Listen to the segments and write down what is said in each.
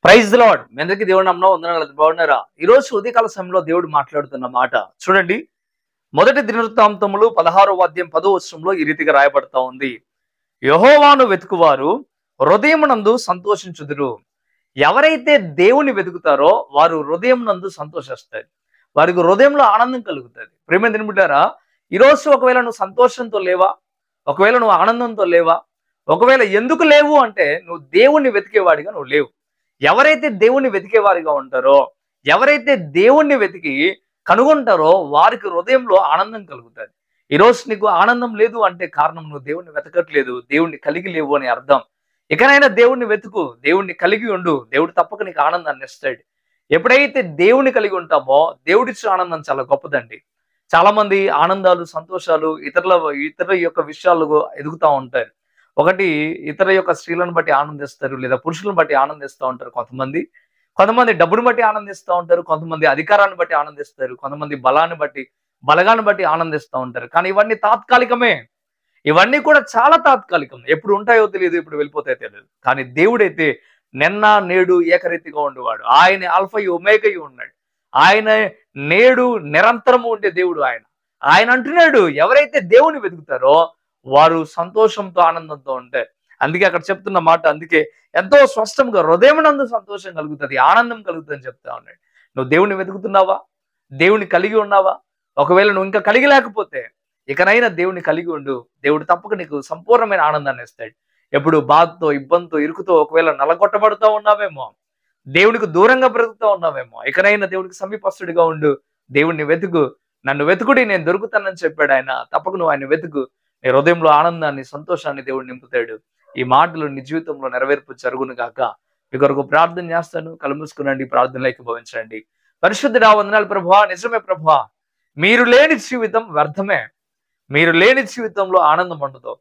Praise lord. మీ అందరికీ దేవుడి నామమున వందనాలు. బాగున్నారా? ఈ రోజు ఉదయకాల సమయంలో దేవుడు మాట్లాడుతున్న మాట చూడండి. మొదటి దినవృత్తాంతములు 16వ అధ్యాయం 10వ వచనంలో ఈ రీతిగా రాయబడతా ఉంది. యెహోవాను వెతుకువారు హృదయమునందు సంతోషించుదురు. ఎవరైతే దేవుని వెతుకుతారో వారు హృదయమునందు సంతోషిస్తారు. వారికి హృదయంలో ఆనందం కలుగుతుంది. ప్రేమ దినబిడ్డారా, ఈరోజు ఒకవేళ నువ్వు సంతోషంతో లేవా, ఒకవేళ నువ్వు ఆనందంతో లేవా, ఒకవేళ ఎందుకు లేవు అంటే నువ్వు దేవుణ్ణి వెతికేవాడిగా నువ్వు లేవు. ఎవరైతే దేవుణ్ణి వెతికేవారిగా ఉంటారో, ఎవరైతే దేవుణ్ణి వెతికి కనుగొంటారో వారికి హృదయంలో ఆనందం కలుగుతుంది. ఈరోజు నీకు ఆనందం లేదు అంటే కారణం నువ్వు దేవుణ్ణి వెతకట్లేదు, దేవుణ్ణి కలిగి లేవు అని అర్థం. ఇకనైనా దేవుణ్ణి వెతుకు, దేవుణ్ణి కలిగి ఉండు, దేవుడు తప్పక నీకు ఆనందాన్ని ఇస్తాడు. ఎప్పుడైతే దేవుని కలిగి ఉంటామో దేవుడిచ్చే ఆనందం చాలా గొప్పదండి. చాలా మంది ఆనందాలు, సంతోషాలు ఇతరుల యొక్క విషయాలు ఎదుగుతూ ఉంటారు. ఒకటి ఇతర యొక్క స్త్రీలను బట్టి ఆనందిస్తారు, లేదా పురుషులను బట్టి ఆనందిస్తూ ఉంటారు. కొంతమంది డబ్బును బట్టి ఆనందిస్తూ ఉంటారు, కొంతమంది అధికారాన్ని బట్టి ఆనందిస్తారు, కొంతమంది బలగాన్ని బట్టి ఆనందిస్తూ ఉంటారు. కానీ ఇవన్నీ తాత్కాలికమే. ఇవన్నీ కూడా చాలా తాత్కాలికం. ఎప్పుడు ఉంటాయో తెలియదు, ఎప్పుడు వెళ్ళిపోతాయో తెలియదు. కానీ దేవుడైతే నిన్న నేడు ఏకరీతిగా ఉండేవాడు. ఆయన ఆల్ఫయు ఒమేగయు ఉన్నాడు. ఆయన నేడు నిరంతరము ఉండే దేవుడు. ఆయన అంటున్నాడు, ఎవరైతే దేవుని వెతుకుతారో వారు సంతోషంతో ఆనందంతో ఉంటారు. అందుకే అక్కడ చెప్తున్న మాట, అందుకే ఎంతో స్పష్టంగా హృదయమునందు సంతోషం కలుగుతుంది, ఆనందం కలుగుతుంది అని చెప్తా ఉన్నాడు. నువ్వు దేవుని వెతుకుతున్నావా? దేవుని కలిగి ఉన్నావా? ఒకవేళ నువ్వు ఇంకా కలిగి లేకపోతే ఇకనైనా దేవుని కలిగి ఉండు. దేవుడు తప్పక నీకు సంపూర్ణమైన ఆనందాన్ని ఇస్తాడు. ఎప్పుడు బాధతో, ఇబ్బందితో, ఇరుకుతో ఒకవేళ నలగొట్టబడుతూ ఉన్నావేమో, దేవునికి దూరంగా బ్రతుకుతూ ఉన్నావేమో, ఇకనైనా దేవునికి సమీపస్తుడిగా ఉండు. దేవుణ్ణి వెతుకు. నన్ను వెతుకుడి, నేను దొరుకుతానని చెప్పాడు ఆయన. తప్పక నువ్వు ఆయన వెతుకు. నీ హృదయంలో ఆనందాన్ని, సంతోషాన్ని దేవుడు నింపుతాడు. ఈ మాటలు నీ జీవితంలో నెరవేర్పు జరుగును గాక. మీ కొరకు ప్రార్థన చేస్తాను. కళ్ళు మూసుకునండి, ప్రార్థనలోకి భవించండి. పరిశుద్ధుడా, వందనాలు ప్రభువా. నిజమే ప్రభువా, మీరు లేని జీవితం వ్యర్థమే. మీరు లేని జీవితంలో ఆనందం ఉండదు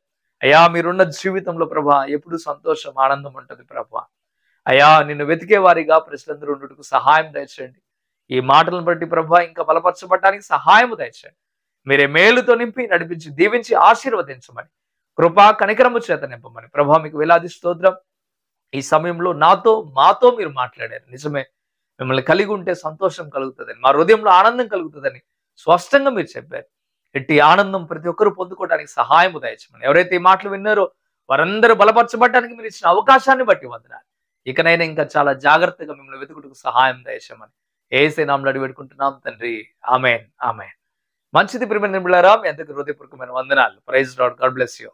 అయ్యా. మీరున్న జీవితంలో ప్రభా ఎప్పుడు సంతోషం, ఆనందం ఉంటుంది ప్రభా. అయ్యా, నిన్ను వెతికే వారిగా ప్రజలందరూ ఉండుటకు సహాయం దయచేయండి. ఈ మాటలను బట్టి ప్రభా ఇంకా బలపరచబడటానికి సహాయం దయచేయండి. మీరే మేలుతో నింపి నడిపించి దీవించి ఆశీర్వదించమని, కృపా కనికరము చేత నింపమని ప్రభా మీకు వేలాది స్తోత్రం. ఈ సమయంలో మాతో మీరు మాట్లాడారు. నిజమే, మిమ్మల్ని కలిగి ఉంటే సంతోషం కలుగుతుందని, మా హృదయంలో ఆనందం కలుగుతుందని స్పష్టంగా మీరు చెప్పారు. ఎట్టి ఆనందం ప్రతి ఒక్కరూ పొందుకోవడానికి సహాయం దయచేయమని. ఎవరైతే ఈ మాటలు విన్నారో వారందరూ బలపరచబడటానికి మీరు ఇచ్చిన అవకాశాన్ని బట్టి వందనాలు. ఇకనైనా ఇంకా చాలా జాగ్రత్తగా మిమ్మల్ని వెతుకుటకు సహాయం దయచేయమని యేసు నామములో అడిగి పెట్టుకుంటున్నాం తండ్రి. ఆమేన్, ఆమేన్. మంచిది ప్రియమైన బిడ్డలారా, మీ అందరికీ హృదయపూర్వకమైన వందనాలు. Praise Lord. God bless you.